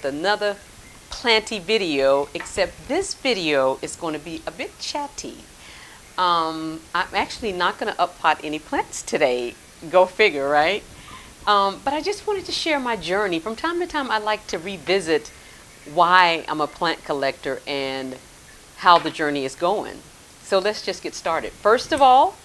with another planty video, except this video is going to be a bit chatty. I'm actually not going to uppot any plants today. Go figure, right? But I just wanted to share my journey. From time to time, I like to revisit why I'm a plant collector and how the journey is going. So let's just get started. First of all,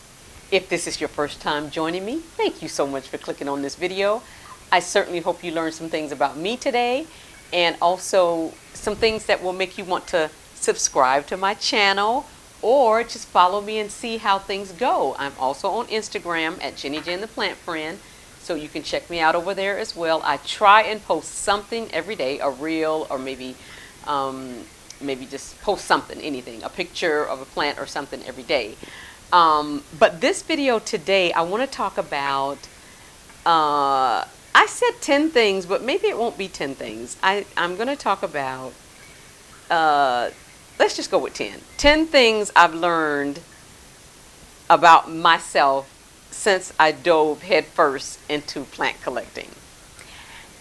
if this is your first time joining me, thank you so much for clicking on this video. I certainly hope you learned some things about me today, and also some things that will make you want to subscribe to my channel or just follow me and see how things go. I'm also on Instagram at Jenny Jen the Plant Friend, so you can check me out over there as well. I try and post something every day, a reel, or maybe just post something, anything, a picture of a plant or something every day. But this video today, I want to talk about, I said 10 things, but maybe it won't be 10 things. I'm going to talk about, let's just go with 10. 10 things I've learned about myself since I dove headfirst into plant collecting.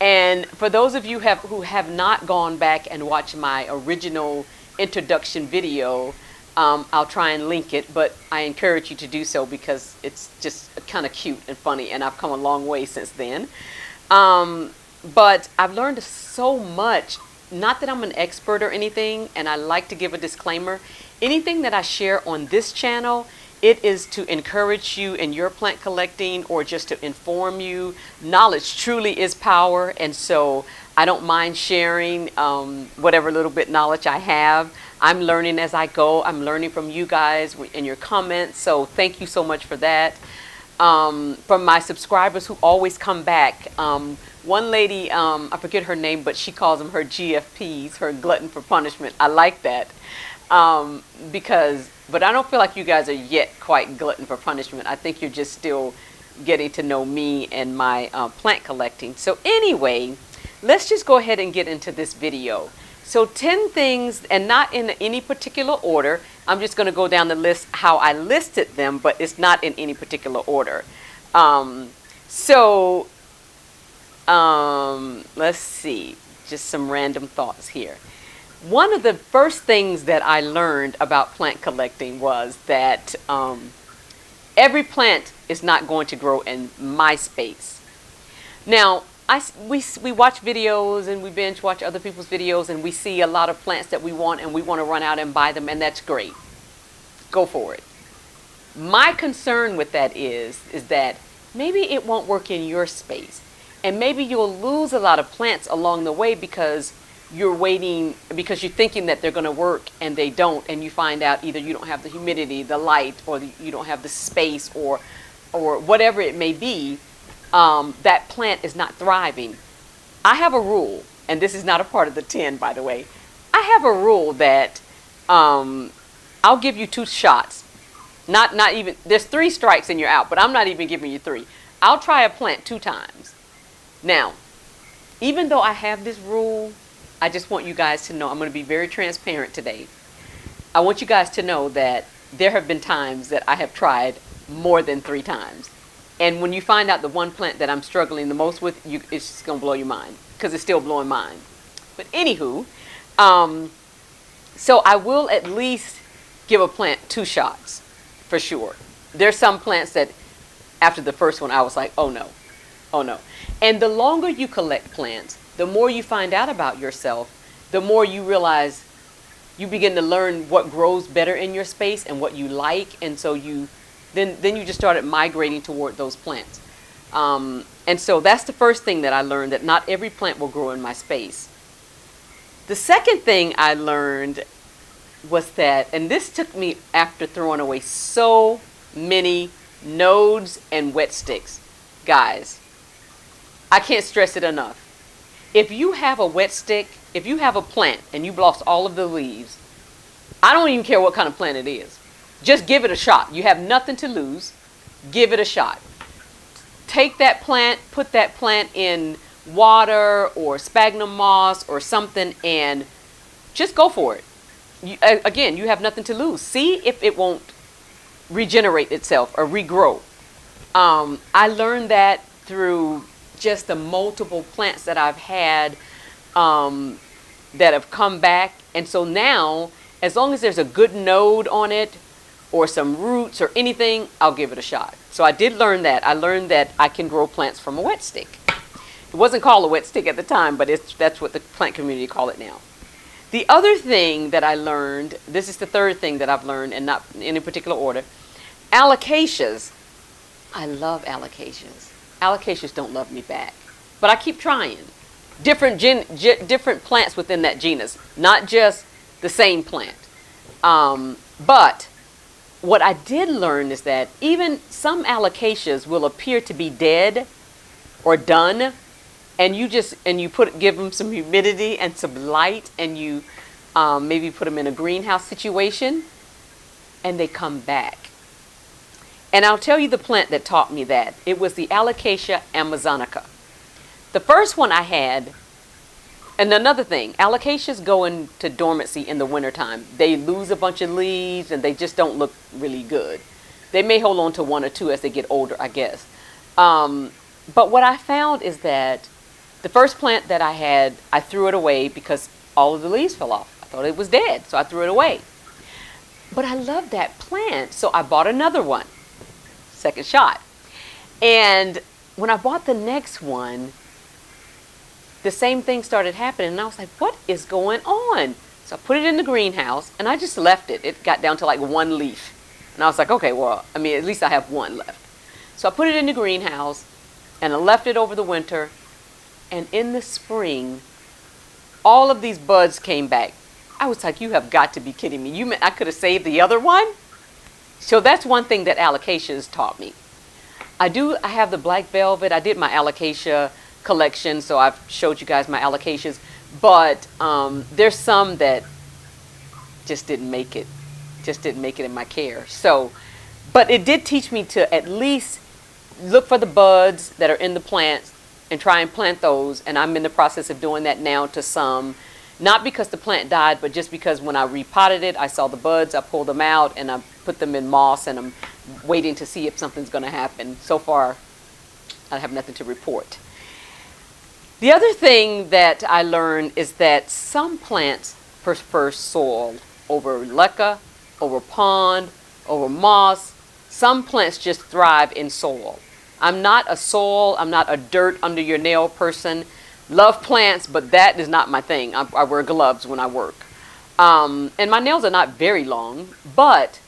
And for those of you who have not gone back and watched my original introduction video, I'll try and link it, but I encourage you to do so because it's just kind of cute and funny, and I've come a long way since then. But I've learned so much. Not that I'm an expert or anything, and I like to give a disclaimer. Anything that I share on this channel, it is to encourage you in your plant collecting or just to inform you. Knowledge truly is power, and so I don't mind sharing whatever little bit knowledge I have. I'm learning as I go. I'm learning from you guys in your comments, so thank you so much for that. From my subscribers who always come back. One lady, I forget her name, but she calls them her GFPs, her glutton for punishment. I like that but I don't feel like you guys are yet quite glutton for punishment. I think you're just still getting to know me and my plant collecting. So anyway, let's just go ahead and get into this video. So 10 things, and not in any particular order. I'm just going to go down the list how I listed them, but it's not in any particular order. Let's see, just some random thoughts here. One of the first things that I learned about plant collecting was that every plant is not going to grow in my space. Now, we watch videos and we binge watch other people's videos, and we see a lot of plants that we want, and we want to run out and buy them, and that's great. Go for it. My concern with that is that maybe it won't work in your space, and maybe you'll lose a lot of plants along the way because you're waiting, because you're thinking that they're going to work and they don't, and you find out either you don't have the humidity, the light, or you don't have the space, or whatever it may be. That plant is not thriving. I have a rule, and this is not a part of the 10, by the way. I have a rule that I'll give you 2 shots. Not even, there's 3 strikes and you're out, but I'm not even giving you 3. I'll try a plant 2 times. Now, even though I have this rule, I just want you guys to know, I'm going to be very transparent today. I want you guys to know that there have been times that I have tried more than 3 times. And when you find out the one plant that I'm struggling the most with, it's just going to blow your mind, because it's still blowing mine. But anywho, so I will at least give a plant 2 shots for sure. There's some plants that after the first one, I was like, oh no, oh no. And the longer you collect plants, the more you find out about yourself, the more you realize, you begin to learn what grows better in your space and what you like. And so then you just started migrating toward those plants. And so that's the first thing that I learned, that not every plant will grow in my space. The second thing I learned was that, and this took me after throwing away so many nodes and wet sticks. Guys, I can't stress it enough. If you have a wet stick, if you have a plant and you've lost all of the leaves, I don't even care what kind of plant it is. Just give it a shot. You have nothing to lose. Give it a shot. Take that plant, put that plant in water or sphagnum moss or something, and just go for it. Again, you have nothing to lose. See if it won't regenerate itself or regrow. I learned that through just the multiple plants that I've had that have come back. And so now, as long as there's a good node on it or some roots or anything, I'll give it a shot. So I did learn that. I learned that I can grow plants from a wet stick. It wasn't called a wet stick at the time, but that's what the plant community call it now. The other thing that I learned, this is the third thing that I've learned, and not in any particular order, alocasias. I love alocasias. Alocasias don't love me back, but I keep trying. Different plants within that genus, not just the same plant. But what I did learn is that even some alocasias will appear to be dead or done, and you give them some humidity and some light, and you maybe put them in a greenhouse situation, and they come back. And I'll tell you the plant that taught me that. It was the Alocasia amazonica. The first one I had, and another thing, alocasias go into dormancy in the wintertime. They lose a bunch of leaves and they just don't look really good. They may hold on to one or two as they get older, I guess. But what I found is that the first plant that I had, I threw it away because all of the leaves fell off. I thought it was dead, so I threw it away. But I loved that plant, so I bought another one. Second shot. And when I bought the next one, the same thing started happening, and I was like, what is going on? So I put it in the greenhouse, and I just left it. It got down to like one leaf. And I was like, okay, well, I mean, at least I have one left. So I put it in the greenhouse, and I left it over the winter, and in the spring, all of these buds came back. I was like, you have got to be kidding me. You meant I could have saved the other one? So that's one thing that alocasias taught me. I have the black velvet. I did my alocasia collection, so I've showed you guys my alocasias. But there's some that just didn't make it. Just didn't make it in my care. So, but it did teach me to at least look for the buds that are in the plants and try and plant those. And I'm in the process of doing that now to some. Not because the plant died, but just because when I repotted it, I saw the buds, I pulled them out, and I put them in moss, and I'm waiting to see if something's going to happen. So far, I have nothing to report. The other thing that I learned is that some plants prefer soil over leca, over pond, over moss. Some plants just thrive in soil. I'm not a dirt under your nail person. Love plants, but that is not my thing. I wear gloves when I work. And my nails are not very long, but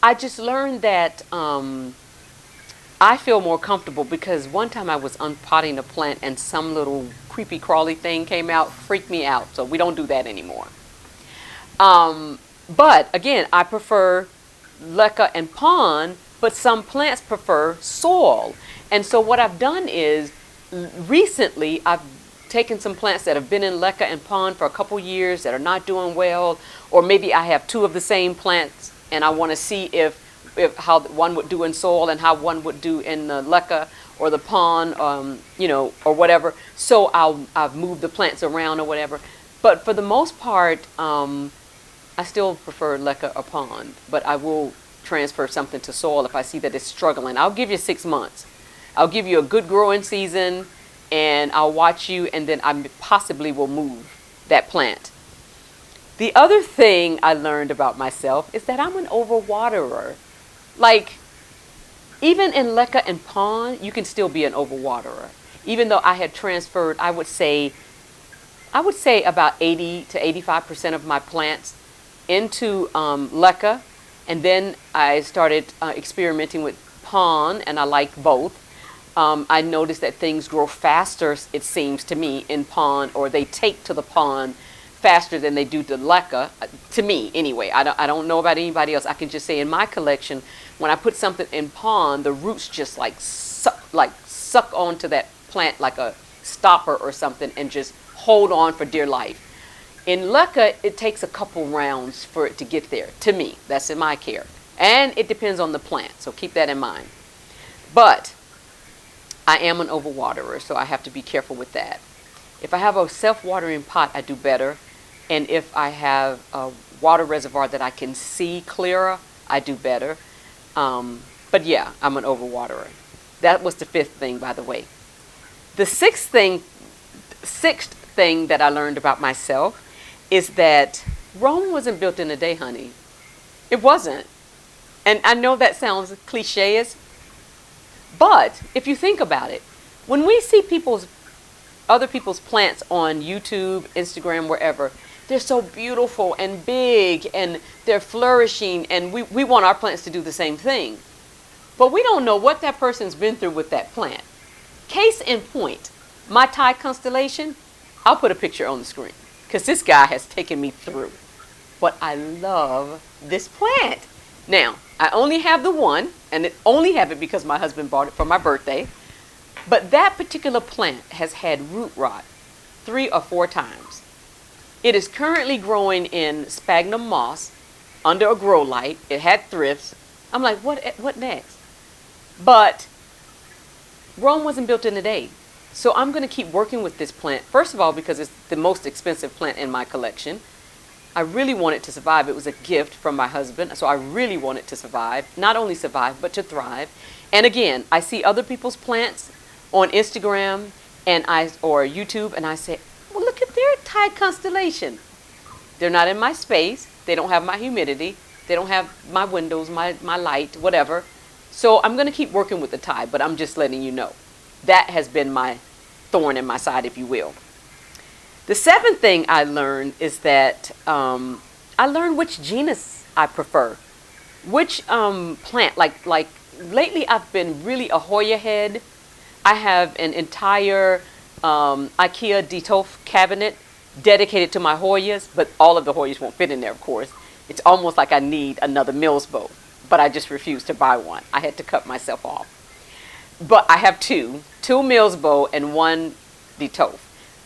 I just learned that I feel more comfortable because one time I was unpotting a plant and some little creepy crawly thing came out, freaked me out. So we don't do that anymore. But again, I prefer leca and pond, but some plants prefer soil. And so what I've done is recently I've taken some plants that have been in leca and pond for a couple years that are not doing well, or maybe I have two of the same plants and I want to see if how one would do in soil and how one would do in the leca or the pond, or whatever. So I've moved the plants around or whatever. But for the most part, I still prefer leca or pond, but I will transfer something to soil if I see that it's struggling. I'll give you 6 months. I'll give you a good growing season, and I'll watch you, and then I possibly will move that plant. The other thing I learned about myself is that I'm an overwaterer. Like, even in leca and pond, you can still be an overwaterer. Even though I had transferred, I would say about 80 to 85% of my plants into leca, and then I started experimenting with pond, and I like both. I noticed that things grow faster, it seems to me, in pond, or they take to the pond faster than they do to leca, to me anyway. I don't know about anybody else. I can just say in my collection, when I put something in pond, the roots just suck onto that plant like a stopper or something and just hold on for dear life. In leca, it takes a couple rounds for it to get there, to me. That's in my care. And it depends on the plant, so keep that in mind. But I am an overwaterer, so I have to be careful with that. If I have a self-watering pot, I do better. And if I have a water reservoir that I can see clearer, I do better. But yeah, I'm an overwaterer. That was the fifth thing, by the way. The sixth thing that I learned about myself is that Rome wasn't built in a day, honey. It wasn't. And I know that sounds cliche, but if you think about it, when we see other people's plants on YouTube, Instagram, wherever, they're so beautiful and big and they're flourishing, and we want our plants to do the same thing. But we don't know what that person's been through with that plant. Case in point, my Thai Constellation, I'll put a picture on the screen because this guy has taken me through. But I love this plant. Now, I only have the one, and I only have it because my husband bought it for my birthday. But that particular plant has had root rot 3 or 4 times. It is currently growing in sphagnum moss under a grow light. It had thrifts. I'm like, what next? But Rome wasn't built in a day. So I'm going to keep working with this plant. First of all, because it's the most expensive plant in my collection. I really want it to survive. It was a gift from my husband. So I really want it to survive. Not only survive, but to thrive. And again, I see other people's plants on Instagram or YouTube, and I say, well, look at their Thai Constellation. They're not in my space. They don't have my humidity. They don't have my windows, my light, whatever. So I'm going to keep working with the Thai, but I'm just letting you know. That has been my thorn in my side, if you will. The 7th thing I learned is that I learned which genus I prefer. Which plant, like lately I've been really a Hoya head. I have an entire IKEA Detolf cabinet dedicated to my Hoyas, but all of the Hoyas won't fit in there, of course. It's almost like I need another Mills bow, but I just refused to buy one. I had to cut myself off. But I have two Mills bow and 1 Detolf.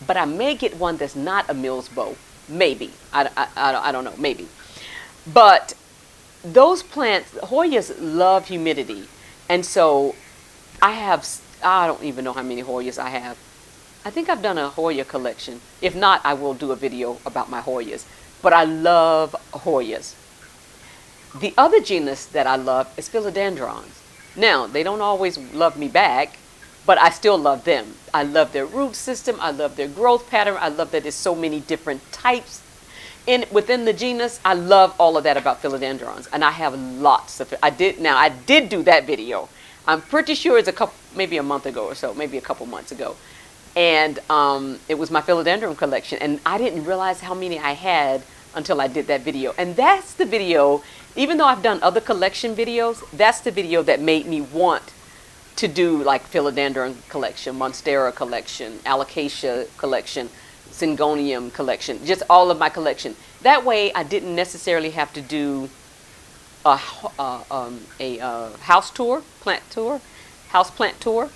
But I may get one that's not a Mills bow. Maybe. I don't know. Maybe. But those plants, Hoyas love humidity. And so I don't even know how many Hoyas I have. I think I've done a Hoya collection. If not, I will do a video about my Hoyas. But I love Hoyas. The other genus that I love is philodendrons. Now, they don't always love me back, but I still love them. I love their root system. I love their growth pattern. I love that there's so many different types within the genus. I love all of that about philodendrons, and I have lots of it. I did do that video. I'm pretty sure it's maybe a month ago or so, maybe a couple months ago. And it was my philodendron collection, and I didn't realize how many I had until I did that video. And that's the video, even though I've done other collection videos, that's the video that made me want to do like philodendron collection, monstera collection, alocasia collection, syngonium collection, just all of my collection. That way I didn't necessarily have to do a house tour, house plant tour.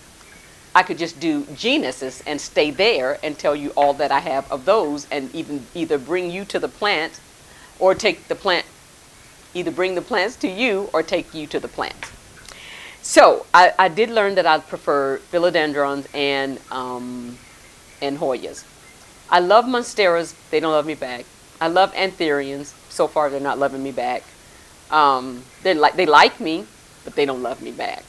I could just do genuses and stay there and tell you all that I have of those, and even either bring you to the plant or take the plant, either bring the plants to you or take you to the plant. So I did learn that I prefer philodendrons and Hoyas. I love monsteras. They don't love me back. I love anthurians. So far, they're not loving me back. They like me, but they don't love me back.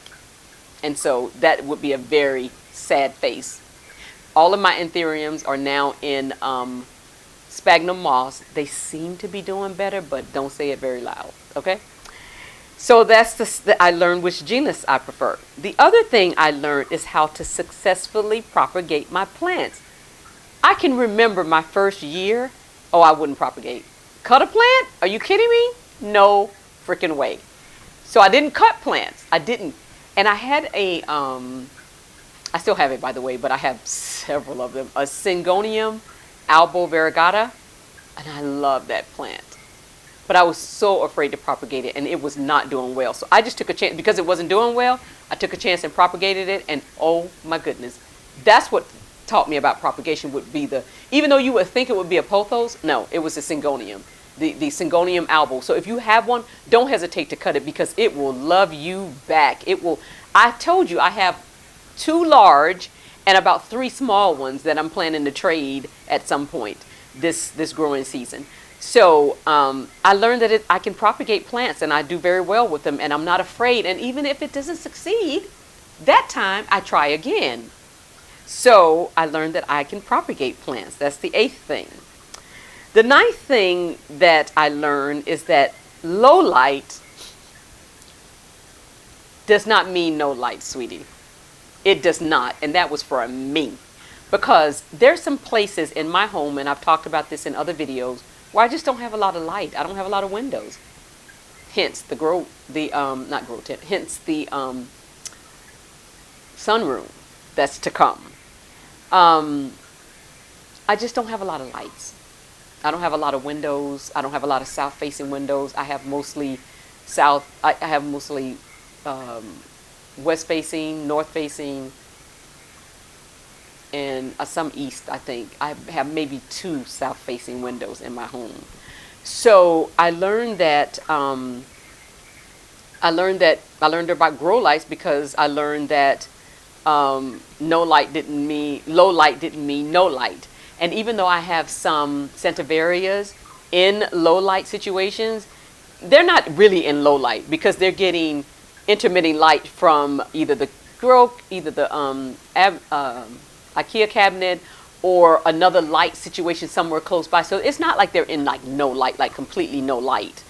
And so that would be a very sad face. All of my anthuriums are now in sphagnum moss. They seem to be doing better, but don't say it very loud, okay? So that's I learned which genus I prefer. The other thing I learned is how to successfully propagate my plants. I can remember my first year. Oh, I wouldn't propagate. Cut a plant? Are you kidding me? No freaking way. So I didn't cut plants. I didn't. And I had I still have it, by the way, but I have several of them. A Syngonium albo variegata, and I love that plant. But I was so afraid to propagate it, and it was not doing well. So I just took a chance. Because it wasn't doing well, I took a chance and propagated it, and oh my goodness. That's what taught me about propagation would be even though you would think it would be a pothos, no, it was a Syngonium. The Syngonium albo. So if you have one, don't hesitate to cut it, because it will love you back. It will. I told you I have 2 large and about 3 small ones that I'm planning to trade at some point this growing season. So I learned that I can propagate plants, and I do very well with them, and I'm not afraid. And even if it doesn't succeed, that time I try again. So I learned that I can propagate plants. That's the 8th thing. The 9th thing that I learned is that low light does not mean no light, sweetie. It does not. And that was for me. Because there's some places in my home, and I've talked about this in other videos, where I just don't have a lot of light. I don't have a lot of windows. Hence the sunroom that's to come. I just don't have a lot of lights. I don't have a lot of windows. I don't have a lot of south-facing windows. I have mostly west-facing, north-facing, and some east, I think. I have maybe 2 south-facing windows in my home. So I learned that I learned about grow lights because I learned that low light didn't mean no light. And even though I have some centivarias in low light situations, they're not really in low light because they're getting intermittent light from either the IKEA cabinet or another light situation somewhere close by. So it's not like they're in like no light, like completely no light.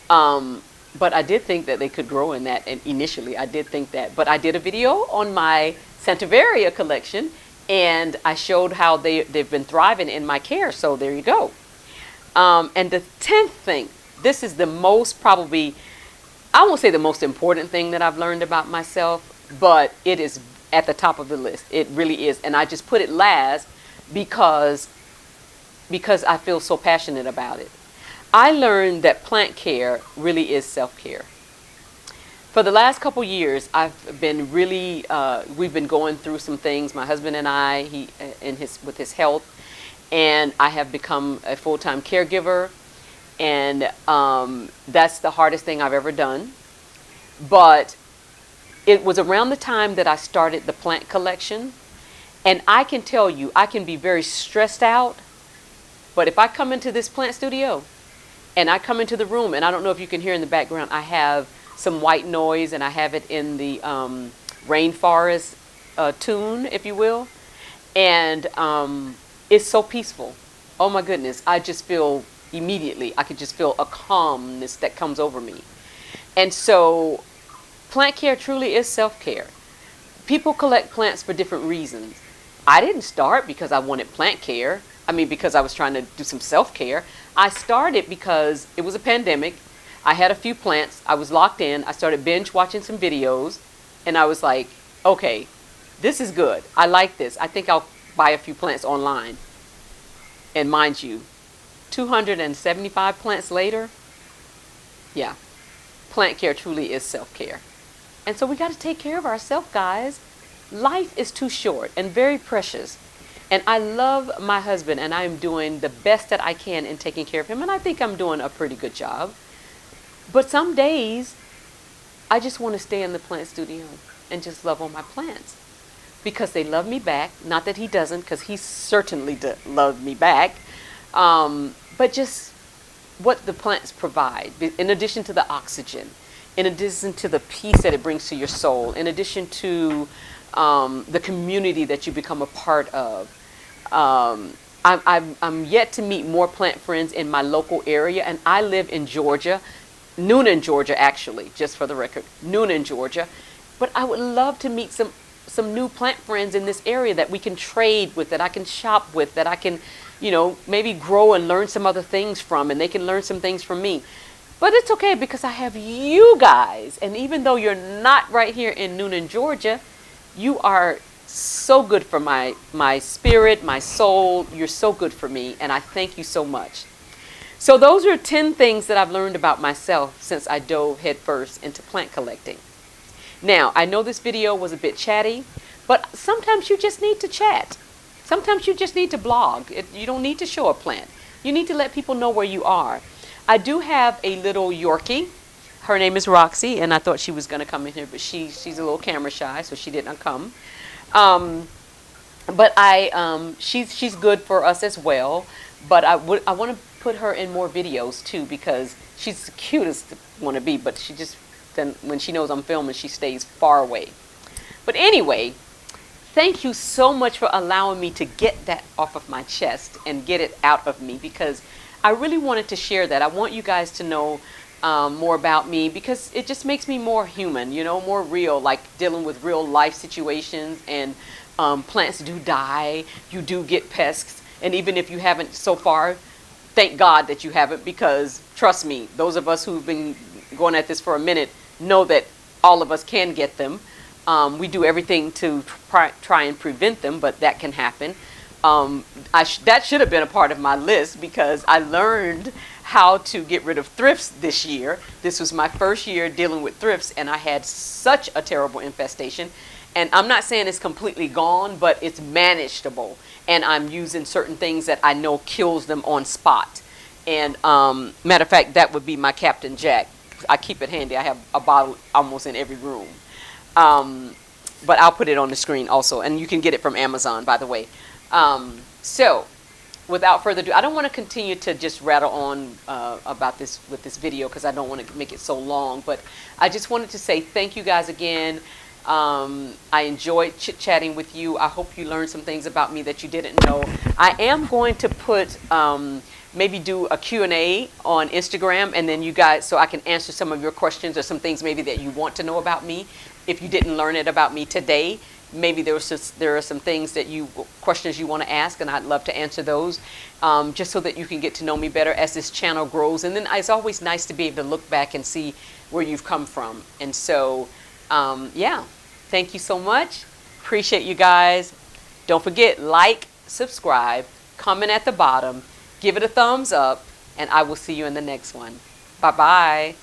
But I did think that they could grow in that, and initially I did think that. But I did a video on my Centevaria collection, and I showed how they've been thriving in my care. So there you go. And the 10th thing, this is the most probably, I won't say the most important thing that I've learned about myself, but it is at the top of the list. It really is. And I just put it last because I feel so passionate about it. I learned that plant care really is self-care. For the last couple years, I've been really, we've been going through some things, my husband and I, with his health, and I have become a full-time caregiver, and that's the hardest thing I've ever done. But it was around the time that I started the plant collection, and I can tell you, I can be very stressed out, but if I come into this plant studio, and I come into the room, and I don't know if you can hear in the background, I have some white noise, and I have it in the rainforest tune, if you will. And it's so peaceful. Oh my goodness, I just feel immediately, I could just feel a calmness that comes over me. And so plant care truly is self-care. People collect plants for different reasons. I didn't start because I wanted plant care. Because I was trying to do some self-care. I started because it was a pandemic. I had a few plants. I was locked in. I started binge watching some videos. And I was like, okay, this is good. I like this. I think I'll buy a few plants online. And mind you, 275 plants later, yeah, plant care truly is self-care. And so we got to take care of ourselves, guys. Life is too short and very precious. And I love my husband, and I am doing the best that I can in taking care of him. And I think I'm doing a pretty good job. But some days, I just want to stay in the plant studio and just love on my plants. Because they love me back. Not that he doesn't, because he certainly loved me back. But just what the plants provide, in addition to the oxygen, in addition to the peace that it brings to your soul, in addition to the community that you become a part of. I'm yet to meet more plant friends in my local area, and I live in Georgia, Noonan, Georgia, actually, just for the record, Noonan, Georgia. But I would love to meet some new plant friends in this area that we can trade with, that I can shop with, that I can, maybe grow and learn some other things from, and they can learn some things from me. But it's okay because I have you guys, and even though you're not right here in Noonan, Georgia, you are so good for my spirit, my soul. You're so good for me, and I thank you so much. So those are 10 things that I've learned about myself since I dove headfirst into plant collecting. Now, I know this video was a bit chatty, but sometimes you just need to chat. Sometimes you just need to blog. You don't need to show a plant. You need to let people know where you are. I do have a little Yorkie. Her name is Roxy, and I thought she was going to come in here, but she's a little camera shy, so she didn't come. But she's good for us as well. But I want to put her in more videos too, because she's the cutest want to be. But then when she knows I'm filming, she stays far away. But anyway, thank you so much for allowing me to get that off of my chest and get it out of me, because I really wanted to share that. I want you guys to know more about me, because it just makes me more human, you know, more real, like dealing with real life situations. And plants do die, you do get pests, and even if you haven't so far, thank God that you haven't, because trust me, those of us who've been going at this for a minute know that all of us can get them. We do everything to try and prevent them, but that can happen. That should have been a part of my list, because I learned how to get rid of thrifts this year. This was my first year dealing with thrifts, and I had such a terrible infestation. And I'm not saying it's completely gone, but it's manageable. And I'm using certain things that I know kills them on spot. And matter of fact, that would be my Captain Jack. I keep it handy. I have a bottle almost in every room. But I'll put it on the screen also. And you can get it from Amazon, by the way. So without further ado, I don't want to continue to just rattle on about this with this video, because I don't want to make it so long. But I just wanted to say thank you guys again. I enjoyed chit-chatting with you. I hope you learned some things about me that you didn't know. I am going to put maybe do a Q&A on Instagram, and then you guys, so I can answer some of your questions or some things maybe that you want to know about me. If you didn't learn it about me today, maybe there are some things that questions you want to ask, and I'd love to answer those, just so that you can get to know me better as this channel grows. And then it's always nice to be able to look back and see where you've come from. And so yeah, thank you so much. Appreciate you guys. Don't forget, like, subscribe, comment at the bottom, give it a thumbs up, and I will see you in the next one. Bye-bye.